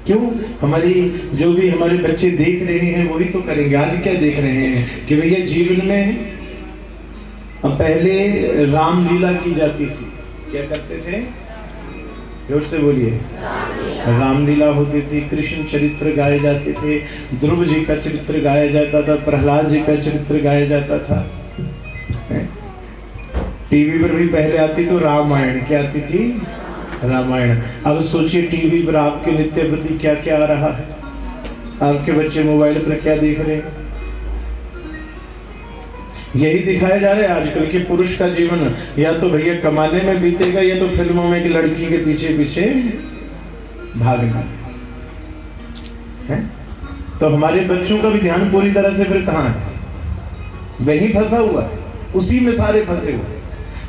क्यों? हमारी जो भी हमारे बच्चे देख रहे हैं वही तो करेंगे। आज क्या देख रहे हैं कि भैया जीवन में अब पहले रामलीला की जाती थी। क्या करते थे? जोर से बोलिए। रामलीला होती थी, कृष्ण चरित्र गाए जाते थे, ध्रुव जी का चरित्र गाया जाता था, प्रहलाद जी का चरित्र गाया जाता था। टीवी पर भी पहले आती तो रामायण। क्या आती थी? रामायण। अब सोचिए टीवी पर आपके नित्य प्रति क्या क्या आ रहा है। आपके बच्चे मोबाइल पर क्या देख रहे हैं? यही दिखाया जा रहा है आजकल के पुरुष का जीवन या तो भैया कमाने में बीतेगा या तो फिल्मों में कि लड़की के पीछे पीछे भागना है। तो हमारे बच्चों का भी ध्यान पूरी तरह से फिर कहाँ है? वही फंसा हुआ है, उसी में सारे फंसे हुए।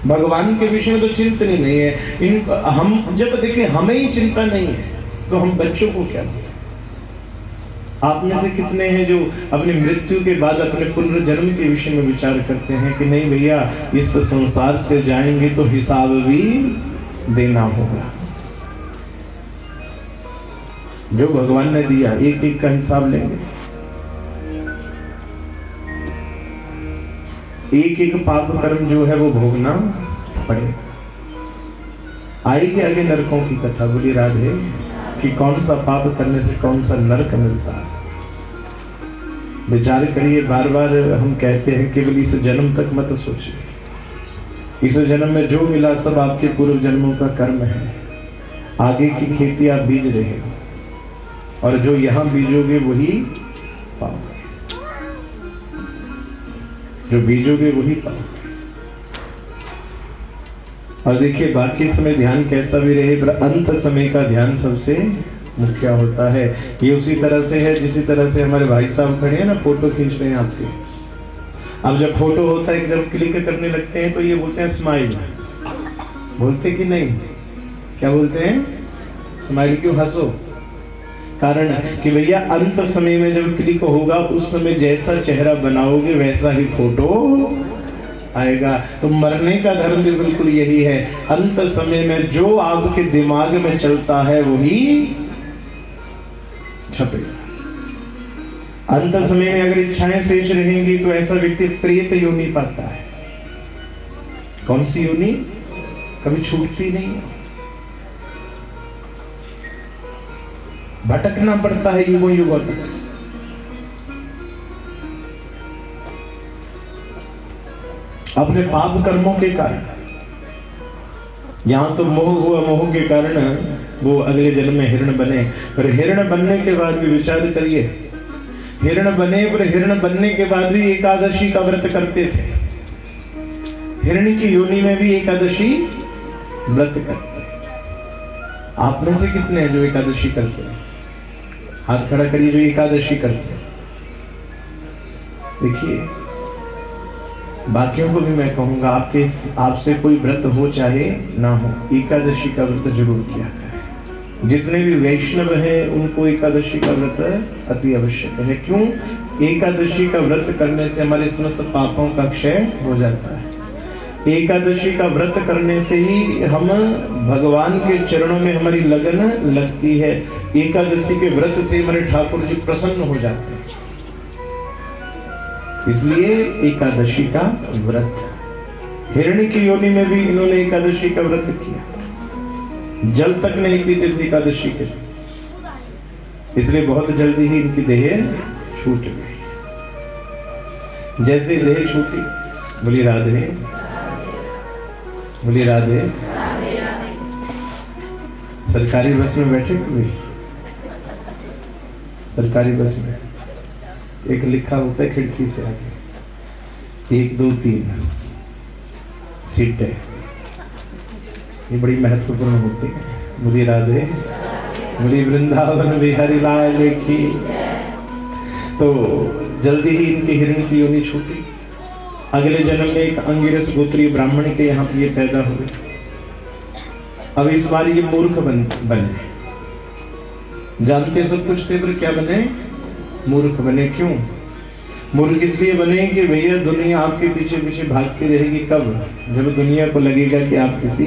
भगवान के विषय में तो चिंतन ही नहीं है। हम जब देखें हमें ही चिंता नहीं है तो हम बच्चों को क्या? आप में से कितने हैं जो अपनी मृत्यु के बाद अपने पुनर्जन्म के विषय में विचार करते हैं कि नहीं भैया इस संसार से जाएंगे तो हिसाब भी देना होगा। जो भगवान ने दिया एक एक का हिसाब लेंगे। एक एक पाप कर्म जो है वो भोगना पड़ेगा। आएगी आगे नरकों की कथा। बोली राधे कि कौन सा पाप करने से कौन सा नरक मिलता है। विचार करिए। बार बार हम कहते हैं केवल इस जन्म तक मत सोचिए। इस जन्म में जो मिला सब आपके पूर्व जन्मों का कर्म है। आगे की खेती आप बीज रहे हो और जो यहाँ बीजोगे वही पाओगे। जो बीजोगे वही पाओगे। और देखिए बाकी समय ध्यान कैसा भी रहे पर अंत समय का ध्यान सबसे मुख्य होता है। ये उसी तरह से है जिसी तरह से हमारे भाई साहब खड़े हैं ना, फोटो खींच रहे हैं आपके। अब जब फोटो होता है जब क्लिक करने लगते हैं तो ये बोलते हैं स्माइल। बोलते कि नहीं? क्या बोलते हैं? स्माइल। क्यों हंसो? कारण कि भैया अंत समय में जब क्लिक होगा उस समय जैसा चेहरा बनाओगे वैसा ही फोटो आएगा। तो मरने का धर्म भी बिल्कुल यही है। अंत समय में जो आपके दिमाग में चलता है वही छपेगा। अंत समय में अगर इच्छाएं शेष रहेंगी तो ऐसा व्यक्ति प्रेत योनि पाता है। कौन सी योनि? कभी छूटती नहीं है। भटकना पड़ता है युगों युगों तक। अपने पाप कर्मों के कारण। यहां तो मोह हुआ, मोह के कारण वो अगले जन्म में हिरण बने। पर हिरण बनने के बाद भी विचार करिए, हिरण बने पर हिरण बनने के बाद भी एकादशी का व्रत करते थे। हिरण की योनि में भी एकादशी व्रत करते। आप में से कितने हैं जो एकादशी करते हैं? हाथ खड़ा करिए जो एकादशी करते हैं। देखिए बाकियों को भी मैं कहूंगा आपसे कोई व्रत हो चाहे ना हो, एकादशी का व्रत जरूर किया करें। जितने भी वैष्णव हैं उनको एकादशी का व्रत अति आवश्यक है। क्यों? एकादशी का व्रत करने से हमारे समस्त पापों का क्षय हो जाता है। एकादशी का व्रत करने से ही हम भगवान के चरणों में हमारी लगन लगती है। एकादशी के व्रत से हमारे ठाकुर जी प्रसन्न हो जाते हैं। इसलिए एकादशी का व्रत। हिरण्य की योनि में भी इन्होंने एकादशी का व्रत किया। जल तक नहीं पीते थे एकादशी के, इसलिए बहुत जल्दी ही इनकी देह छूट गई। जैसे देह छूटी, बोली राधे, बोली राधे। सरकारी बस में बैठे हुए, सरकारी बस में एक लिखा होता है खिड़की से आगे 1 2 3 सीट है। ये बड़ी महत्वपूर्ण होती है। बोली राधे, बोली वृंदावन बिहारी लाल की। तो जल्दी ही इनकी हिरण की योनि छूटी। अगले जन्म में एक अंगिरस गोत्रीय ब्राह्मण के यहाँ पे ये पैदा हुए। अब इस बार ये मूर्ख बने। जानते सब कुछ थे पर क्या बने? मूर्ख बने। क्यों मूर्ख? इसलिए बने कि भैया दुनिया आपके पीछे पीछे भागती रहेगी। कब? जब दुनिया को लगेगा कि आप किसी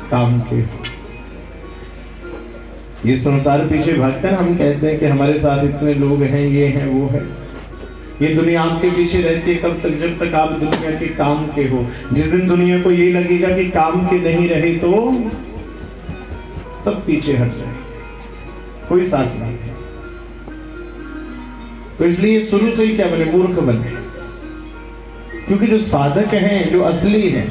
काम के हो। ये संसार पीछे भागता है ना, हम कहते हैं कि हमारे साथ इतने लोग हैं, ये हैं वो है। ये दुनिया आपके पीछे रहती है कब तक? जब तक आप दुनिया के काम के हो। जिस दिन दुनिया को ये लगेगा कि काम के नहीं रहे तो सब पीछे हट जाए, कोई साथ नहीं है। तो इसलिए शुरू से ही क्या बने? मूर्ख बने। क्योंकि जो साधक हैं, जो असली हैं,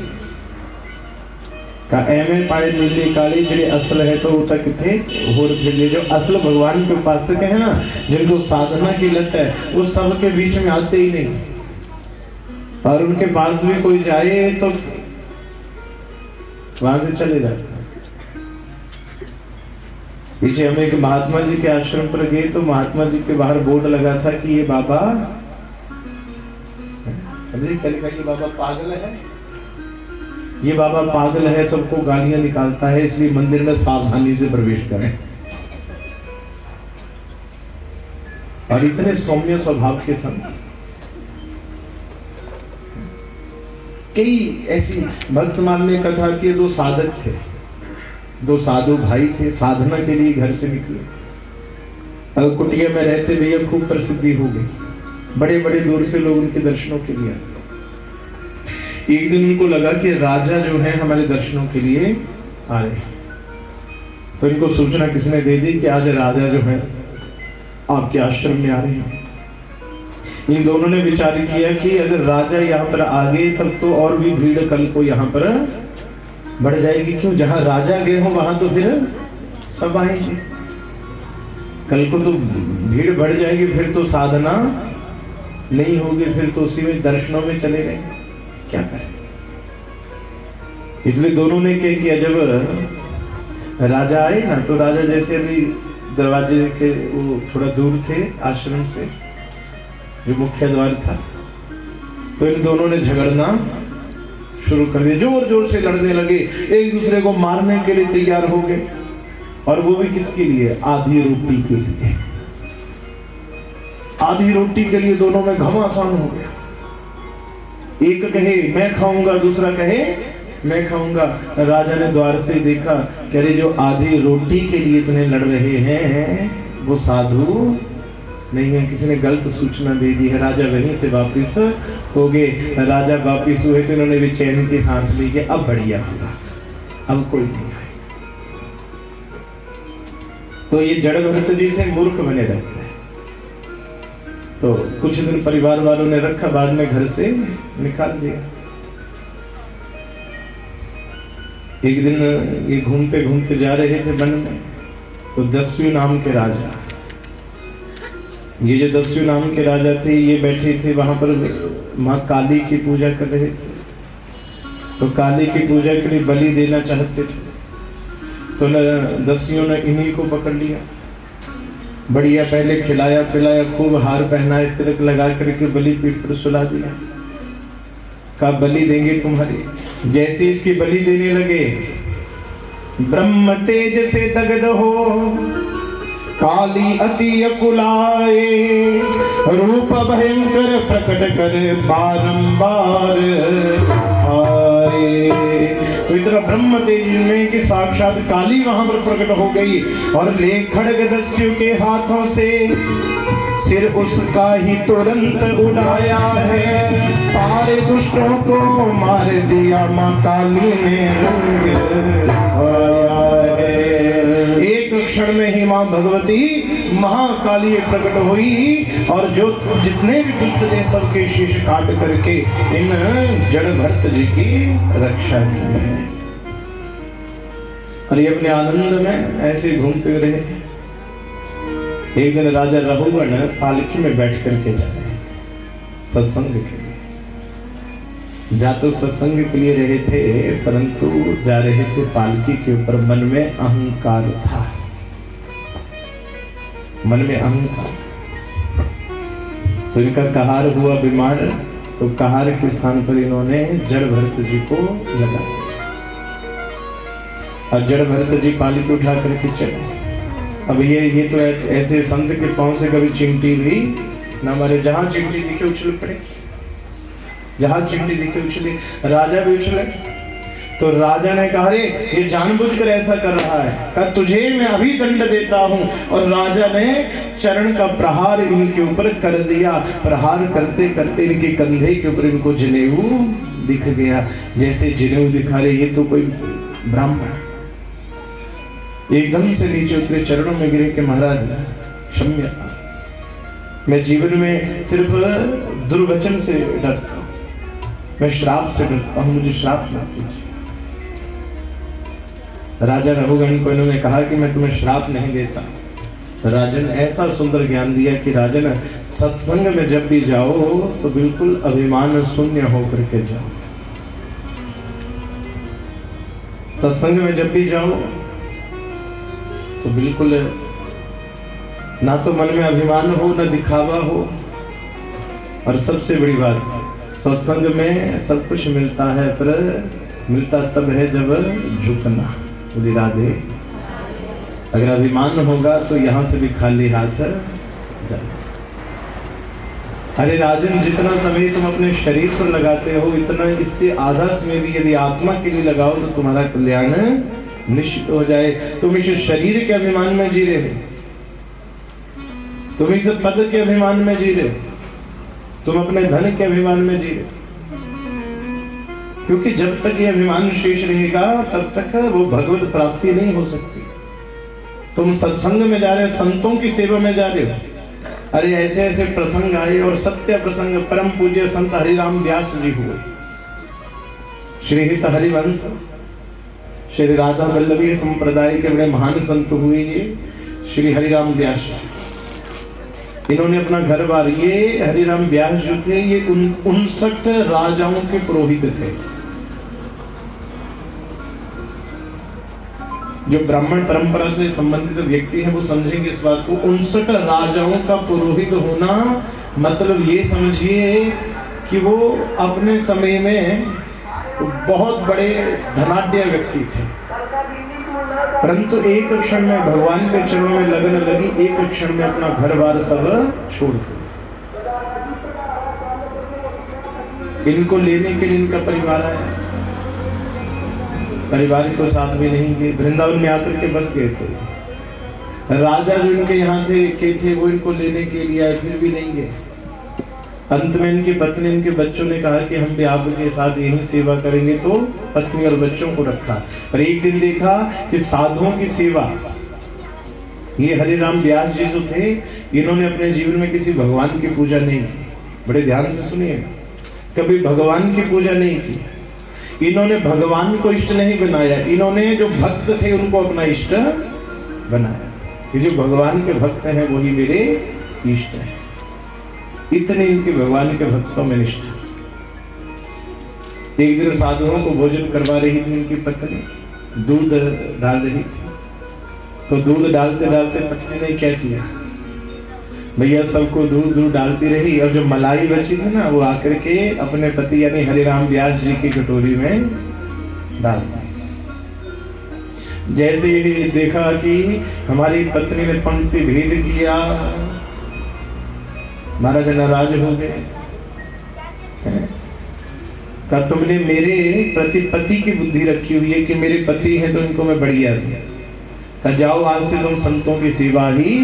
का एमे पाए नीले काले जड़े असल है तो तक थे होर थे। जो असल भगवान के उपासक है ना, जिनको साधना की लत है, वो सब के बीच में आते ही नहीं। और उनके पास भी कोई जाए तो वहां से चले जाते। पीछे हम एक महात्मा जी के आश्रम पर गए तो महात्मा जी के बाहर बोर्ड लगा था कि ये बाबा, ये बाबा पागल है, ये बाबा पागल है, सबको गालियां निकालता है, इसलिए मंदिर में सावधानी से प्रवेश करें। और इतने सौम्य स्वभाव के संग कई ऐसी भक्तमाल में कथा की, दो साधक थे, दो साधु भाई थे, साधना के लिए घर से निकले। अब कुटिया में रहते भैया खूब प्रसिद्धि हो गई, बड़े बड़े दूर से लोग उनके दर्शनों के लिए आते। एक दिन उनको लगा कि राजा जो है हमारे दर्शनों के लिए आ रहे हैं। तो इनको सूचना किसने दे दी कि आज राजा जो है आपके आश्रम में आ रहे हैं। इन दोनों ने विचार किया कि अगर राजा यहाँ पर आ गए तब तो और भी भीड़ कल को यहाँ पर बढ़ जाएगी। क्यों? जहां राजा गए हो वहां तो फिर सब आएंगे, कल को तो भीड़ बढ़ जाएगी, फिर तो साधना नहीं होगी, फिर तो उसी में दर्शनों में चले गए, क्या करें। इसलिए दोनों ने क्या किया, जब राजा आए ना तो राजा जैसे अभी दरवाजे के वो थोड़ा दूर थे आश्रम से, जो मुख्य द्वार था, तो इन दोनों ने झगड़ना शुरू कर दिया, जोर जोर से लड़ने लगे, एक दूसरे को मारने के लिए तैयार हो गए। और वो भी किसके लिए? आधी रोटी के लिए। आधी रोटी के लिए दोनों में घमासान हो गया। एक कहे मैं खाऊंगा, दूसरा कहे मैं खाऊंगा। राजा ने द्वार से देखा कि अरे जो आधी रोटी के लिए इतने लड़ रहे हैं वो साधु नहीं है, किसी ने गलत सूचना दे दी है। राजा वहीं से वापिस हो गए। राजा वापिस हुए तो इन्होंने भी चैन की सांस ली कि अब बढ़िया होगा, अब कोई नहीं है। तो ये जड़ भरत जी थे, मूर्ख बने रहते हैं। तो कुछ दिन परिवार वालों ने रखा, बाद में घर से निकाल दिया। एक दिन ये घूमते घूमते जा रहे थे वन में, तो दस्यु नाम के राजा, ये जो दस्यु नाम के राजा थे, ये बैठे थे वहां पर, माँ काली की पूजा कर रहे थे। तो काली की पूजा के लिए बलि देना चाहते थे, तो दस्युओं ने इन्हीं को पकड़ लिया, बढ़िया पहले खिलाया पिलाया, खूब हार पहनाए, तिलक लगा करके बलि पीठ पर सुला दिया। कहा बलि देंगे तुम्हारी। जैसे इसकी बलि देने लगे, ब्रह्म तेज से दग्ध हो, काली अति अकुलाए, रूप भयंकर प्रकट कर बारंबार आए। तो इतना ब्रह्म तेज में कि साक्षात काली वहां पर प्रकट हो गई और ले खड़ग दस्यु के हाथों से सिर उसका ही तुरंत उड़ाया है। सारे दुष्टों को मार दिया माँ काली ने रंग आया है। एक क्षण में ही माँ भगवती महाकाली प्रकट हुई और जो जितने भी दुष्ट थे सबके शीश काट करके इन जड़ भरत जी की रक्षा की। और ये अपने आनंद में ऐसे घूमते रहे। एक दिन राजा रघुगण पालकी में बैठ करके जा रहे सत्संग के लिए। जा तो सत्संग के लिए रहे थे, परंतु जा रहे थे पालकी के ऊपर। मन में अहंकार था, मन में अहंकार। तो इनका कहार हुआ बीमार, तो कहार के स्थान पर इन्होंने जड़ भरत जी को लगाया और जड़ भरत जी पालकी उठा करके चले। अब ये तो ऐसे संत के पांव से कभी चिमटी भी न मारे। जहां चिमटी दिखे उछल पड़े, जहां चिमटी दिखे उछले। राजा भी उछले। तो तो राजा ने कहा, अरे ये जानबूझकर ऐसा कर रहा है, कहा तुझे मैं अभी दंड देता हूं। और राजा ने चरण का प्रहार इनके ऊपर कर दिया। प्रहार करते करते इनके कंधे के ऊपर इनको जनेऊ दिख गया। जैसे जनेऊ दिखा रहे, ये तो कोई ब्राह्मण। एकदम से नीचे उतरे, चरणों में गिरे कि महाराज क्षम्य, मैं जीवन में सिर्फ दुर्वचन से डरता हूं, मैं श्राप से डरता हूं, मुझे श्राप मत दीजिए। राजा रघुगण को इन्होंने कहा कि मैं तुम्हें श्राप नहीं देता। राजन ऐसा सुंदर ज्ञान दिया कि राजन सत्संग में जब भी जाओ तो बिल्कुल अभिमान शून्य होकर के जाओ। सत्संग में जब भी जाओ तो बिल्कुल ना तो मन में अभिमान हो, ना दिखावा हो। और सबसे बड़ी बात, सत्संग में सब कुछ मिलता है, पर मिलता तब है जब झुकना। बोली राधे। अगर अभिमान होगा तो यहां से भी खाली हाथ जाए। अरे राजन, जितना समय तुम अपने शरीर पर लगाते हो, इतना इससे आधा समय यदि आत्मा के लिए लगाओ तो तुम्हारा कल्याण निश्चित हो जाए। तुम इस शरीर के अभिमान में जी रहे हो, तुम इस पद के अभिमान में जी रहे हो, तुम अपने धन के अभिमान में जी रहे हो। क्योंकि जब तक ये अभिमान शेष रहेगा तब तक वो भगवत प्राप्ति नहीं हो सकती। तुम सत्संग में जा रहे हो, संतों की सेवा में जा रहे हो। अरे ऐसे ऐसे प्रसंग आए, और सत्य प्रसंग परम पूज्य संत हरिराम व्यास जी हुए। श्री हित हरिवंश श्री राधा वल्लभी संप्रदाय के बड़े महान संत हुए ये श्री हरिराम व्यास। इन्होंने अपना घर बार, ये हरिराम व्यास जो थे ये 59 राजाओं के पुरोहित थे। जो ब्राह्मण परंपरा से संबंधित व्यक्ति हैं वो समझेंगे इस बात को। 59 राजाओं का पुरोहित होना मतलब ये समझिए कि वो अपने समय में बहुत बड़े धनाढ्य व्यक्ति थे, परंतु एक क्षण में भगवान के चरणों में लगन लगी, एक क्षण में अपना घर बार सब छोड़ दिया। इनको लेने के लिए इनका परिवार आया, परिवार को साथ भी नहीं गए, वृंदावन में आकर के बस गए थे। राजा जो इनके यहाँ थे वो इनको लेने के लिए आए, फिर भी नहीं गए। अंत में इनकी पत्नी, इनके बच्चों ने कहा कि हम भी आपके साथ यही सेवा करेंगे, तो पत्नी और बच्चों को रखा। पर एक दिन देखा कि साधुओं की सेवा, ये हरिराम व्यास जी जो थे, इन्होंने अपने जीवन में किसी भगवान की पूजा नहीं की। बड़े ध्यान से सुनिए, कभी भगवान की पूजा नहीं की। इन्होंने भगवान को इष्ट नहीं बनाया, इन्होंने जो भक्त थे उनको अपना इष्ट बनाया कि जो भगवान के भक्त हैं वही मेरे इष्ट हैं। इतने इनके भगवान के भक्तों में निष्ठा। एक दिन साधुओं को भोजन करवा रही थी इनकी पत्नी, दूध डाल रही थी, तो दूध डालते डालते पत्नी ने क्या किया, भैया सबको दूध डालती रही, और जो मलाई बची थी ना वो आकर के अपने पति यानी हरिराम व्यास जी की कटोरी में डाल दी। जैसे ही देखा कि हमारी पत्नी ने पंक्ति भेद किया, महाराज नाराज हो गए। कहा तुमने मेरे प्रति पति की बुद्धि रखी हुई है कि मेरे पति हैं तो इनको मैं बढ़िया दूं। कहा जाओ, आज से तुम संतों की सेवा ही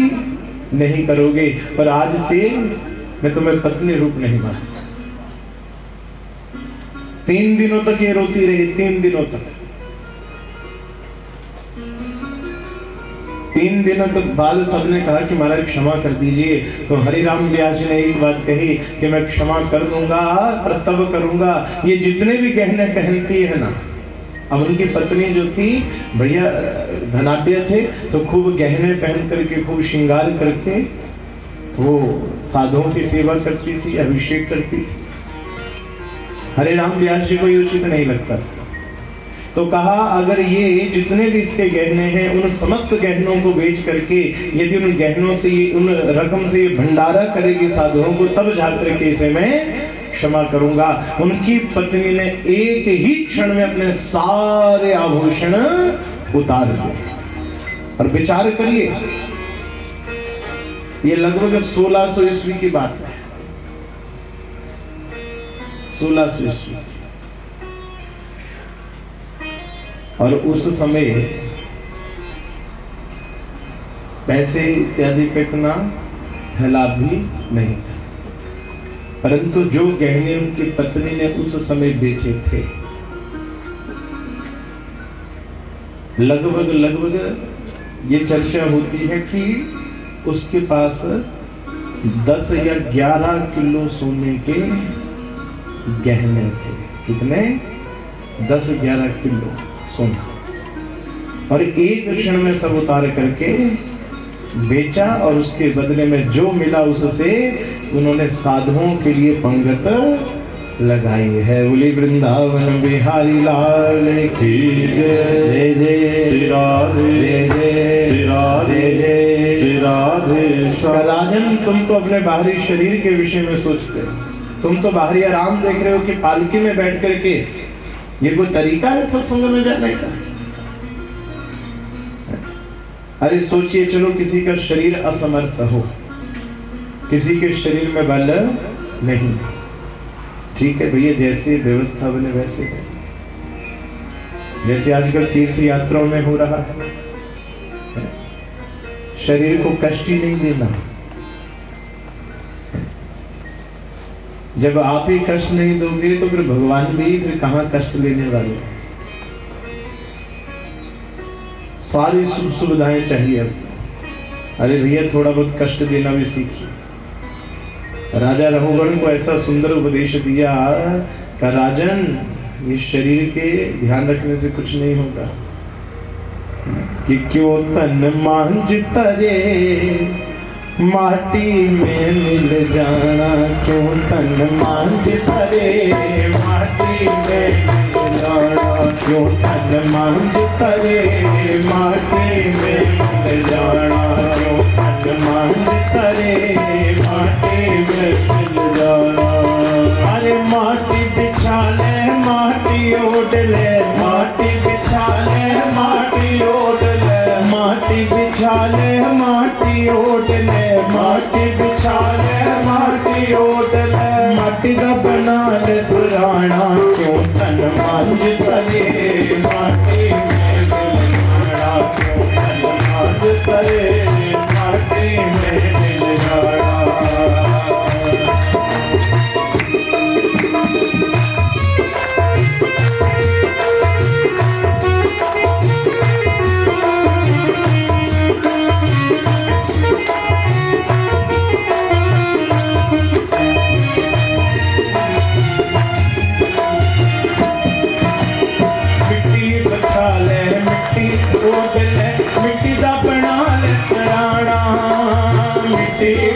नहीं करोगे, और आज से मैं तुम्हें पत्नी रूप नहीं मानता। 3 दिनों तक ये रोती रही, 3 दिनों तक। 3 दिनों तक बाद सबने कहा कि महाराज क्षमा कर दीजिए। तो हरिराम व्यास जी ने एक बात कही कि मैं क्षमा कर दूंगा, पर तब करूंगा ये जितने भी गहने पहनती है ना। अब उनकी पत्नी जो थी भैया धनाढ्य थे, तो खूब गहने पहन करके खूब श्रृंगार करके वो साधुओं की सेवा करती थी, अभिषेक करती थी। हरिराम व्यास जी को ये उचित नहीं लगता था, तो कहा अगर ये जितने भी इसके गहने हैं उन समस्त गहनों को बेच करके यदि उन गहनों से ये उन रकम से ये भंडारा करेगी साधुओं को, तब जाकर के इसे मैं क्षमा करूंगा। उनकी पत्नी ने एक ही क्षण में अपने सारे आभूषण उतार दिए। और विचार करिए, ये लगभग 1600 ईस्वी की बात है। 1600 ईस्वी। और उस समय पैसे इत्यादि पे इतना फैलाव भी नहीं था, परंतु जो गहने उनकी पत्नी ने उस समय बेचे थे, लगभग ये चर्चा होती है कि उसके पास 10 या 11 किलो सोने के गहने थे। कितने? 10-11 किलो सोना। और एक क्षण में सब उतार करके बेचा, और उसके बदले में जो मिला उससे उन्होंने साधुओं के लिए पंगत लगाई है। बोली वृंदावन बिहारी लाल की जय। जय जय श्री राधे, जय जय श्री राधे, जय जय श्री राधे। राजन, तुम तो अपने बाहरी शरीर के विषय में सोचते हो, तुम तो बाहरी आराम देख रहे हो कि पालकी में बैठ करके। ये कोई तरीका है सत्संग में जाने का? अरे सोचिए, चलो किसी का शरीर असमर्थ हो, किसी के शरीर में बल नहीं, ठीक है भैया, जैसे व्यवस्था बने वैसे है। जैसे आजकल तीर्थ यात्राओं में हो रहा है, शरीर को कष्ट ही नहीं देना। जब आप ही कष्ट नहीं दोगे तो फिर भगवान भी फिर कहां कष्ट लेने वाले। सारी सुख सुविधाएं चाहिए अब। अरे भैया, थोड़ा बहुत कष्ट देना भी सीखिए। राजा रघुगण को ऐसा सुंदर उपदेश दिया कि राजन, ये शरीर के ध्यान रखने से कुछ नहीं होगा। कि क्यों तन मांझ तरे माटी में मिल जाना, क्यों तन मांझ तरे माटी में मिल जाना, क्यों तन मांझ तरे माटी में मिल जाना, क्यों तन मांझ तरे माटी में मिल जाना। अरे माटी बिछा ले, माटी ओढ़ ले, माटी बिछा ले, माटी ओढ़ ले, माटी बिछा ले, माटी ओढ़ ले, माटी बिछा ले, माटी ओढ़ ले, माटी दा बना ले सुराना, क्यों तन मांझ तरे माटी में मिल जाना, क्यों तन मांझ तरे माटी में मिल जाना। मिट्टी